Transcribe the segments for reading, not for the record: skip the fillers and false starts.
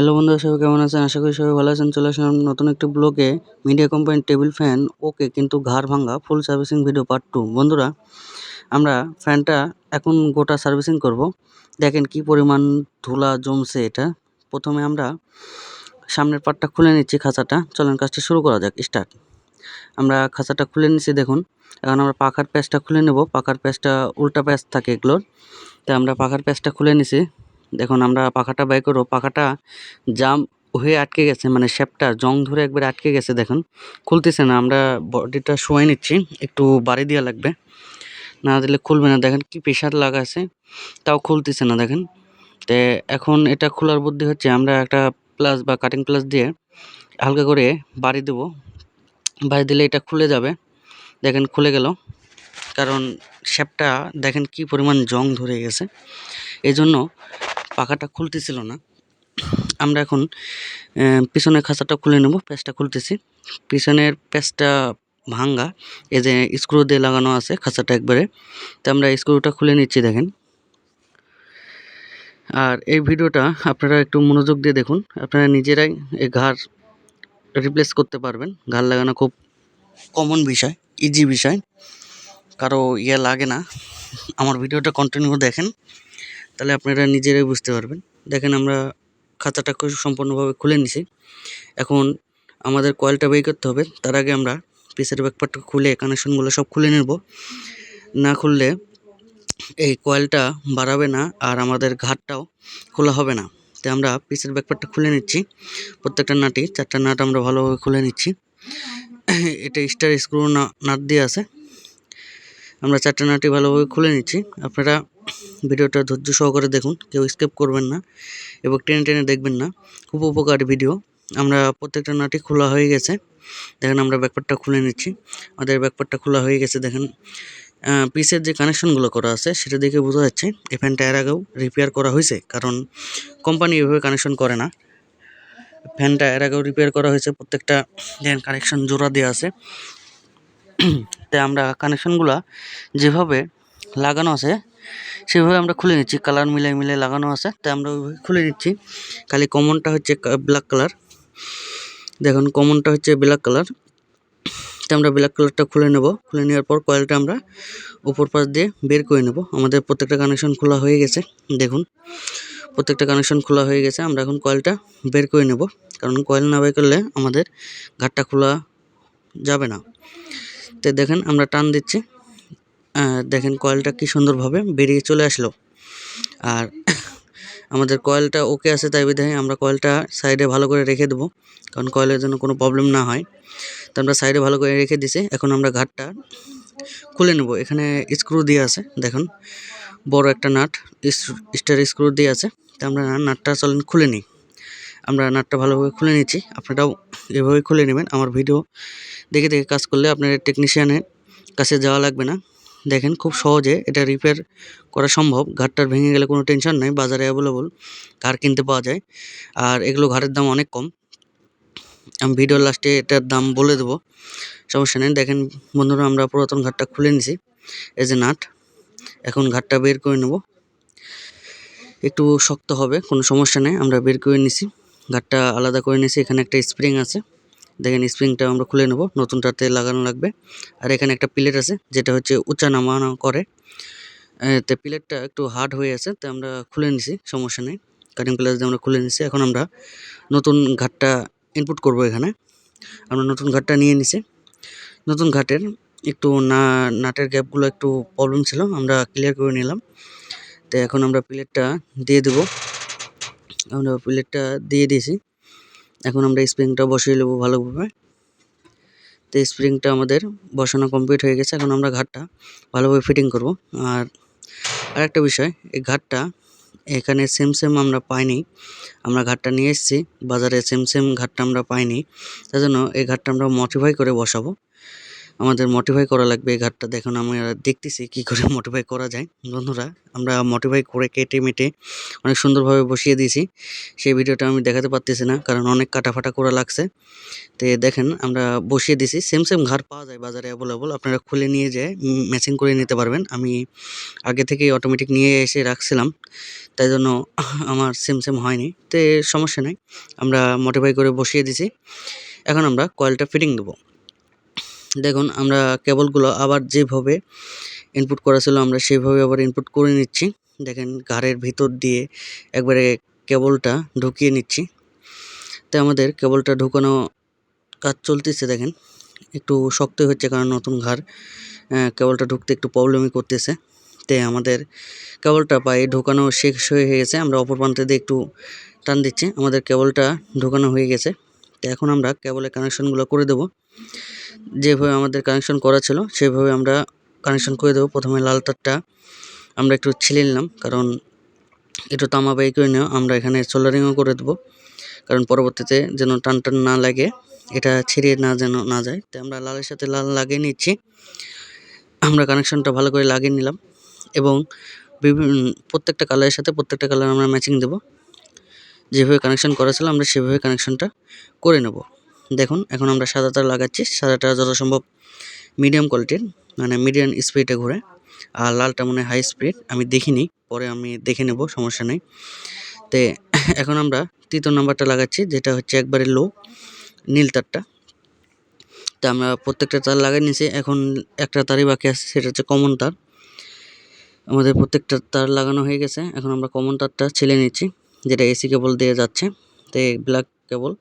Hello বন্ধুরা, সবাই কেমন আছেন? আশা করি সবাই ভালো আছেন। চলে আসলাম নতুন একটি ব্লগে। মিডিয়া কোম্পানির টেবিল ফ্যান ওকে, কিন্তু ঘাড় ভাঙা ফুল সার্ভিসিং ভিডিও পার্ট 2। বন্ধুরা, আমরা ফ্যানটা এখন গোটা সার্ভিসিং করব। দেখেন কি পরিমাণ ধুলা জমছে এটা। প্রথমে আমরা সামনের পার্টটা খুলে নিচ্ছি, খাঁচাটা। চলেন কাজটা শুরু করা যাক, স্টার্ট। আমরা খাঁচাটা খুলে নিচ্ছি দেখুন। এখন আমরা পাখার প্যাচটা খুলে নেব। পাখার প্যাচটা উল্টা প্যাচ থাকে এগুলোর, তাই আমরা পাখার প্যাচটা খুলে নিছি। দেখুন আমরা পাখাটা বের করব। পাখাটা জাম হয়ে আটকে গেছে, মানে শেপটা জং ধরে একবারে আটকে গেছে। দেখুন খুলতেছে না। আমরা বডিটা শোয়াই নিচ্ছি, একটু বাড়ি দেওয়া লাগবে, না দিলে খুলবে না। দেখেন কি প্রেশার লাগাছে, তাও খুলতেছে না। দেখেন তো এখন এটা খোলার বুদ্ধি হচ্ছে, আমরা একটা প্লাস বা কাটিং প্লাস দিয়ে হালকা করে বাড়ি দেব। বাড়ি দিলে এটা খুলে যাবে। দেখেন খুলে গেল, কারণ শেপটা দেখেন কি পরিমাণ জং ধরে গেছে, এই জন্য পাখাটা খুলতেছিল না। আমরা এখন পিছনের খাঁচাটা খুলে নেব। প্যাচটা খুলতেছি। পিছনের প্যাচটা ভাঙ্গা, এই যে স্ক্রু দিয়ে লাগানো আছে খাঁচাটা একবারে, তো আমরা স্ক্রুটা খুলে নিচ্ছি দেখেন। আর এই ভিডিওটা আপনারা একটু মনোযোগ দিয়ে দেখুন, আপনারা নিজেরাই এই ঘাড় রিপ্লেস করতে পারবেন। ঘাড় লাগানো খুব কমন বিষয়, ইজি বিষয়, কারো লাগে না। আমার ভিডিওটা কন্টিনিউ দেখেন, তাহলে আপনারা নিজেরাই বুঝতে পারবেন। দেখেন আমরা খাঁচাটা সম্পূর্ণভাবে খুলে নিছি। এখন আমাদের কয়েলটা বের করতে হবে। তার আগে আমরা পিসের ব্যাকপার্টটা খুলে কানেকশনগুলো সব খুলে নেব। না খুললে এই কয়েলটা বাড়াবে না, আর আমাদের ঘাটটাও খোলা হবে না। তাই আমরা পিসের ব্যাকপার্টটা খুলে নিচ্ছি। প্রত্যেকটা নাটই 4টা নাট আমরা ভালোভাবে খুলে নিচ্ছি। এটা স্টার স্ক্রু নাট দিয়ে আছে। আমরা 4টা নাটই ভালোভাবে খুলে নিচ্ছি। আপনারা ভিডিওটা ধৈর্য সহকারে দেখুন, কেউ স্কিপ করবেন না এবং টেনে টেনে দেখবেন না। খুব উপকারী ভিডিও। আমরা প্রত্যেকটা নাটই খোলা হয়ে গেছে। দেখেন আমরা ব্যাকপার্টটা খুলে নিচ্ছি। আমাদের ব্যাকপার্টটা খোলা হয়ে গেছে। দেখেন পিসের যে কানেকশনগুলো করা আছে সেটা দেখে বোঝা যাচ্ছে এই ফ্যানটা এর আগেও রিপেয়ার করা হয়েছে, কারণ কোম্পানি এভাবে কানেকশন করে না। ফ্যানটা এর আগেও রিপেয়ার করা হয়েছে। প্রত্যেকটা দেখেন কানেকশন জোড়া দেওয়া আছে। তাই আমরা কানেকশনগুলো যেভাবে লাগানো আছে সেভাবে আমরা খুলে নিচ্ছি। কালার মিলাই মিলাই লাগানো আছে, তাই আমরা ওইভাবে খুলে নিচ্ছি। খালি কমনটা হচ্ছে ব্ল্যাক কালার। দেখুন কমনটা হচ্ছে ব্ল্যাক কালার, তাই আমরা ব্ল্যাক কালারটা খুলে নেব। খুলে নেওয়ার পর কয়েলটা আমরা উপর পাশ দিয়ে বের করে নেব। আমাদের প্রত্যেকটা কানেকশন খোলা হয়ে গেছে। দেখুন প্রত্যেকটা কানেকশন খোলা হয়ে গেছে। আমরা এখন কয়েলটা বের করে নেব, কারণ কয়েল না বের করলে আমাদের ঘাটটা খোলা যাবে না। তো দেখেন আমরা টান দিচ্ছি, দেখেন কয়েলটা কি সুন্দরভাবে বেরিয়ে চলে আসলো। আর আমাদের কয়েলটা ওকে আছে, তাই বিধায় আমরা কয়েলটা সাইডে ভালো করে রেখে দেবো, কারণ কয়েলের জন্য কোনো প্রবলেম না হয়। তো আমরা সাইডে ভালো করে রেখে দিছি। এখন আমরা ঘাটটা খুলে নেব। এখানে স্ক্রু দিয়ে আছে, দেখুন বড় একটা নাট স্টার স্ক্রু দিয়ে আছে। তো আমরা নাটটা চলেন খুলে নিই। আমরা নাটটা ভালোভাবে খুলে নিচ্ছি। আপনারাও এভাবে খুলে নেবেন। আমার ভিডিও দেখে দেখে কাজ করলে আপনার টেকনিশিয়ানের কাছে যাওয়া লাগবে না। দেখেন খুব সহজে এটা রিপেয়ার করা সম্ভব। ঘাটটার ভেঙে গেলে কোনো টেনশন নেই, বাজারে অ্যাভেলেবল ঘাড় কিনতে পাওয়া যায়। আর এগুলো ঘাড়ের দাম অনেক কম। আমি ভিডিওর লাস্টে এটার দাম বলে দেবো, সমস্যা নেই। দেখেন বন্ধুরা, আমরা পুরাতন ঘাটটা খুলে নিছি। এই যে নাট, এখন ঘাটটা বের করে নেব। একটু শক্ত হবে, কোনো সমস্যা নেই। আমরা বের করে নিছি, ঘাটটা আলাদা করে নিছি। এখানে একটা স্প্রিং আছে, দেখেন স্প্রিংটা আমরা খুলে নেব। নতুনটাতে লাগানো লাগবে। আর এখানে একটা প্লেট আছে, যেটা হচ্ছে উঁচা নামানো করে। তো প্লেটটা একটু হার্ড হয়ে আছে, তো আমরা খুলে নিছি, সমস্যা নেই। কাটিং প্লাস দিয়ে আমরা খুলে নিছি। এখন আমরা নতুন ঘাটটা ইনপুট করব। এখানে আমরা নতুন ঘাটটা নিয়ে নিছি। নতুন ঘাটের একটু নাটের গ্যাপগুলো একটু প্রবলেম ছিল, আমরা ক্লিয়ার করে নিলাম। তো এখন আমরা প্লেটটা দিয়ে দেব। আমরা প্লেটটা দিয়ে দিয়েছি। এখন আমরা স্প্রিংটা বসিয়ে নেব ভালোভাবে। তো স্প্রিংটা আমাদের বসানো কমপ্লিট হয়ে গেছে। এখন আমরা ঘাটটা ভালোভাবে ফিটিং করব। আর আরেকটা বিষয়, এই ঘাটটা এখানে সেম আমরা পাইনি। আমরা ঘাটটা নিয়ে এসেছি বাজারে, সেম ঘাটটা আমরা পাইনি। তার জন্য এই ঘাটটা আমরা মডিফাই করে বসাবো। আমাদের মডিফাই করা লাগবে এই ঘাটটা। দেখুন আমরা দেখতেছি কি করে মডিফাই করা যায়। বন্ধুরা আমরা মডিফাই করে কেটে মেটে অনেক সুন্দরভাবে বসিয়ে দিয়েছি। সেই ভিডিওটা আমি দেখাতে পারতেছি না, কারণ অনেক কাটাফাটা করা লাগছে। তো দেখেন আমরা বসিয়ে দিছি। সেম ঘাট পাওয়া যায় বাজারে অ্যাভেলেবল, আপনারা খুলে নিয়ে যেয়ে ম্যাচিং করে নিতে পারবেন। আমি আগে থেকেই অটোমেটিক নিয়ে এসে রাখছিলাম, তাই জন্য আমার সেম হয়নি। তো সমস্যা নাই, আমরা মডিফাই করে বসিয়ে দিছি। এখন আমরা কয়েলটা ফিটিং দেবো। দেখুন আমরা কেবলগুলো আবার যেভাবে ইনপুট করা ছিল আমরা সেইভাবে আবার ইনপুট করে নিচ্ছি। দেখেন ঘাড়ের ভিতর দিয়ে একবারে কেবলটা ঢুকিয়ে নিচ্ছি। তো আমাদের কেবলটা ঢুকানো কাজ চলতেছে। দেখেন একটু শক্ত হচ্ছে, কারণ নতুন ঘাড়, কেবলটা ঢুকতে একটু প্রবলেমই করতেছে। তো আমাদের কেবলটা পায়ে ঢোকানো শেষ হয়ে গেছে। আমরা অপর প্রান্তে দিয়ে একটু টান দিচ্ছি, আমাদের কেবলটা ঢোকানো হয়ে গেছে। তো এখন আমরা কেবলের কানেকশনগুলো করে দেব। যেভাবে আমাদের কানেকশন করা ছিল সেভাবে আমরা কানেকশন করে দেবো। প্রথমে লাল তারটা আমরা একটু ছিলে নিলাম, কারণ একটু তামা বাই করে নেওয়া। আমরা এখানে সোল্ডারিংও করে দেবো, কারণ পরবর্তীতে যেন টান না লাগে, এটা ছিঁড়ে যেন না যায়। তো আমরা লালের সাথে লাল লাগিয়ে নিচ্ছি। আমরা কানেকশনটা ভালো করে লাগিয়ে নিলাম এবং প্রত্যেকটা কালারের সাথে প্রত্যেকটা কালার আমরা ম্যাচিং দেব। যেভাবে কানেকশন করা ছিল আমরা সেভাবে কানেকশনটা করে নেব। দেখুন এখন আমরা সাদা তার লাগাচ্ছি। সাদাটা যথাসম্ভব মিডিয়াম কোয়ালিটির, মানে মিডিয়াম স্পিডে ঘুরে, আর লালটা মনে হাই স্পিড। আমি দেখিনি, পরে আমি দেখে নেব, সমস্যা নেই। তো এখন আমরা তৃতীয় নাম্বারটা লাগাচ্ছি, যেটা হচ্ছে একবারে লো নীল তারটা। তো আমরা প্রত্যেকটা তার লাগাই নিয়েছি। এখন একটা তারই বাকি আছে, সেটা হচ্ছে কমন তার। আমাদের প্রত্যেকটা তার লাগানো হয়ে গেছে। এখন আমরা কমন তারটা ছিলে নিচ্ছি, যেটা এসি কেবল দিয়ে যাচ্ছে। তো ব্ল্যাক কেবল,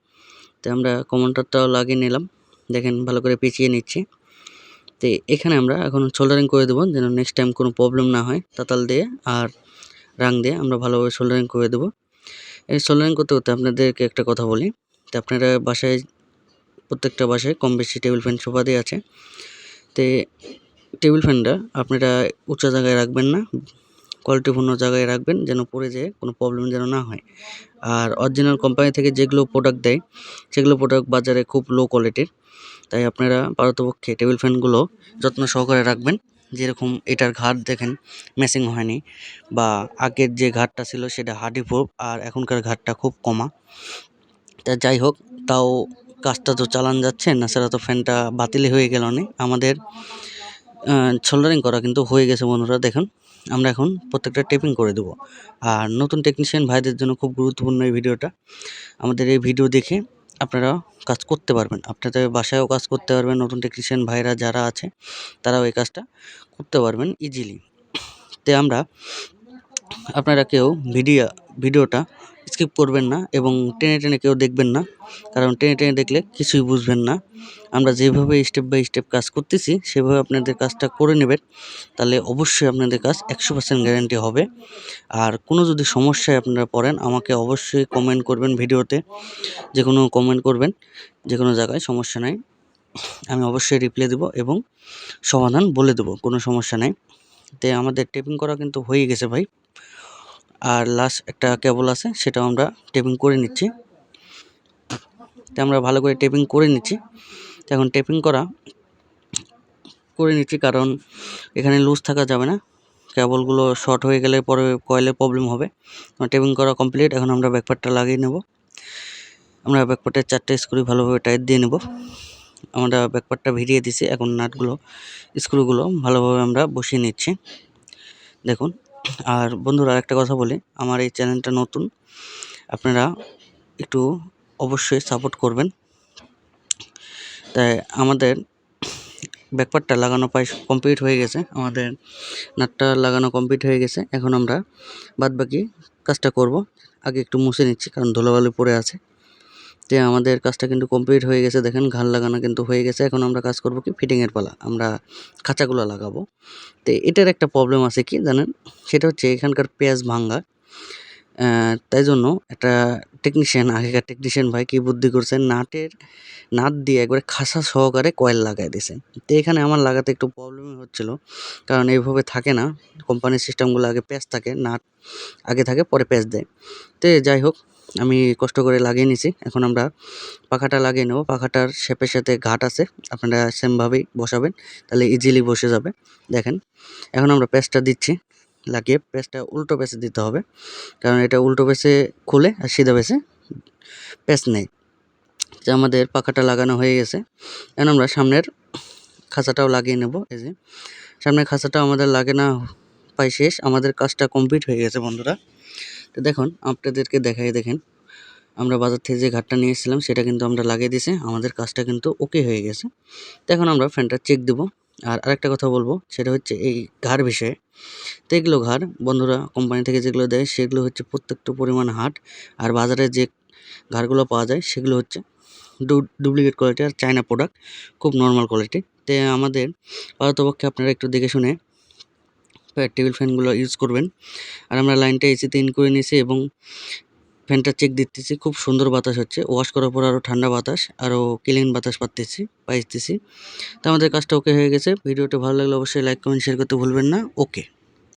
তো আমরা কমন তারটাও লাগিয়ে নিলাম। দেখেন ভালো করে পেঁচিয়ে নিচ্ছি। তো এখানে আমরা এখন সোল্ডারিং করে দেবো, যেন নেক্সট টাইম কোনো প্রবলেম না হয়। তাতাল দিয়ে আর রাং দিয়ে আমরা ভালোভাবে সোল্ডারিং করে দেবো। এই সোল্ডারিং করতে আপনাদেরকে একটা কথা বলি। তো আপনারা বাসায়, প্রত্যেকটা বাসায় কম বেশি টেবিল ফ্যান সোফা দিয়ে আছে। তো টেবিল ফ্যানটা আপনারা উঁচা জায়গায় রাখবেন না, কোয়ালিটিপূর্ণ জায়গায় রাখবেন, যেন পড়ে যেয়ে কোনো প্রবলেম যেন না হয়। আর অরিজিনাল কোম্পানি থেকে যেগুলো প্রোডাক্ট দেয় সেগুলো প্রোডাক্ট বাজারে খুব লো কোয়ালিটির। তাই আপনারা পারতপক্ষে টেবিল ফ্যানগুলো যত্ন সহকারে রাখবেন। যেরকম এটার ঘাট দেখেন ম্যাচিং হয়নি, বা আগের যে ঘাটটা ছিল সেটা হার্ডি প্রুফ, আর এখনকার ঘাটটা খুব কমা। তা যাই হোক, তাও কাজটা তো চালান যাচ্ছে না, সেটা তো ফ্যানটা বাতিলই হয়ে গেল না। আমাদের সোল্ডারিং করা কিন্তু হয়ে গেছে বন্ধুরা। দেখুন আমরা এখন প্রত্যেকটা টেপিং করে দেবো। আর নতুন টেকনিশিয়ান ভাইদের জন্য খুব গুরুত্বপূর্ণ এই ভিডিওটা। আমাদের এই ভিডিও দেখে আপনারা কাজ করতে পারবেন, আপনাদের বাসায়ও কাজ করতে পারবেন। নতুন টেকনিশিয়ান ভাইরা যারা আছে তারাও এই কাজটা করতে পারবেন ইজিলি। তো আমরা, আপনারা কেউ ভিডিওটা স্কিপ করবেন না এবং টেনে কেউ দেখবেন না, কারণ টেনে দেখলে কিছুই বুঝবেন না। আমরা যেভাবে স্টেপ বাই স্টেপ কাজ করতেছি সেভাবে আপনাদের কাজটা করে নেবেন, তাহলে অবশ্যই আপনাদের কাজ 100% গ্যারান্টি হবে। আর কোনো যদি সমস্যায় আপনারা পড়েন আমাকে অবশ্যই কমেন্ট করবেন ভিডিওতে, যে কোনো কমেন্ট করবেন, যে কোনো জায়গায়, সমস্যা নাই। আমি অবশ্যই রিপ্লাই দেবো এবং সমাধান বলে দেবো, কোনো সমস্যা নেই। তো আমাদের টেপিং করা কিন্তু হয়ে গেছে ভাই। আর লাস্ট একটা কেবল আছে, সেটাও আমরা টেপিং করে নিচ্ছি। তো আমরা ভালো করে টেপিং করে নিচ্ছি। তো এখন টেপিং করে নিচ্ছি, কারণ এখানে লুজ থাকা যাবে না। কেবলগুলো শর্ট হয়ে গেলে পরে কয়েলে প্রবলেম হবে। টেপিং করা কমপ্লিট। এখন আমরা ব্যাকপার্টটা লাগিয়ে নেব। আমরা ব্যাকপার্টের 4টে স্ক্রু ভালোভাবে টাইট দিয়ে নেব। আমরা ব্যাকপার্টটা ভিড়িয়ে দিছি। এখন নাটগুলো, স্ক্রুগুলো ভালোভাবে আমরা বসিয়ে নিচ্ছি। দেখুন, আর বন্ধুরা আরেকটা কথা বলি, আমার এই চ্যানেলটা নতুন, আপনারা একটু অবশ্যই সাপোর্ট করবেন। তাই আমাদের ব্যাকপার্টটা লাগানো প্রায় কমপ্লিট হয়ে গেছে, আমাদের নাটটা লাগানো কমপ্লিট হয়ে গেছে। এখন আমরা বাদবাকি কাজটা করব। আগে একটু মুছে নিচ্ছি, কারণ ধুলোবালি পড়ে আছে। তো আমাদের কাজটা কিন্তু কমপ্লিট হয়ে গেছে। দেখেন ঘাড় লাগানো কিন্তু হয়ে গেছে। এখন আমরা কাজ করব কি, ফিটিংয়ের পালা, আমরা খাঁচাগুলো লাগাবো। তো এটার একটা প্রবলেম আছে কি জানেন, সেটা হচ্ছে এখানকার পেঁয়াজ ভাঙ্গা। তাই জন্য একটা আগেকার টেকনিশিয়ান ভাই কী বুদ্ধি করছে, নাট দিয়ে একবারে খাসা সহকারে কয়েল লাগাই দিয়েছে। তো এখানে আমার লাগাতে একটু প্রবলেমই হচ্ছিল, কারণ এইভাবে থাকে না। কোম্পানির সিস্টেমগুলো আগে প্যাচ থাকে, নাট আগে থাকে পরে প্যাচ দেয়। তো যাই হোক, আমি কষ্ট করে লাগিয়ে নিছি। এখন আমরা পাখাটা লাগিয়ে নেব। পাখাটার শেপের সাথে ঘাট আছে, আপনারা সেমভাবেই বসাবেন, তাহলে ইজিলি বসে যাবে। দেখেন এখন আমরা প্যাঁচটা দিচ্ছি, লাগিয়ে প্যাঁচটা উল্টো প্যাঁচে দিতে হবে, কারণ এটা উল্টো প্যাঁচে খুলে আর সিধা প্যাঁচে প্যাঁচ নেই। যে আমাদের পাখাটা লাগানো হয়ে গেছে, এখন আমরা সামনের খাঁচাটাও লাগিয়ে নেব। এই যে সামনের খাঁচাটাও আমাদের লাগানো প্রায় শেষ, আমাদের কাজটা কমপ্লিট হয়ে গেছে বন্ধুরা। তো দেখুন আপনাদেরকে দেখাই, দেখেন আমরা বাজার থেকে যে ঘাটটা নিয়ে এসেছিলাম সেটা কিন্তু আমরা লাগিয়ে দিয়েছি, আমাদের কাজটা কিন্তু ওকে হয়ে গেছে। তো এখন আমরা ফ্যানটা চেক দেব। আর আরেকটা কথা বলবো, সেটা হচ্ছে এই ঘাড় বিষয়ে। তো এগুলো ঘাড় বন্ধুরা কোম্পানি থেকে যেগুলো দেয় সেগুলো হচ্ছে প্রত্যেকটা পরিমাণ হার্ড, আর বাজারে যে ঘাড়গুলো পাওয়া যায় সেগুলো হচ্ছে ডুপ্লিকেট কোয়ালিটি আর চায়না প্রোডাক্ট, খুব নর্মাল কোয়ালিটি। তো আমাদের পারতপক্ষে আপনারা একটু দেখে শুনে টেবিল ফ্যানগুলো ইউজ করবেন। আর আমরা লাইনটা এসিতে ইন করে নিয়েছি এবং ফ্যানটা চেক দিতেছি, খুব সুন্দর বাতাস হচ্ছে, ওয়াশ করার পর আরও ঠান্ডা বাতাস, আরও ক্লিন বাতাস পাইতেছি। তো আমাদের কাজটা ওকে হয়ে গেছে। ভিডিওটা ভালো লাগলে অবশ্যই লাইক কমেন্ট শেয়ার করতে ভুলবেন না। ওকে।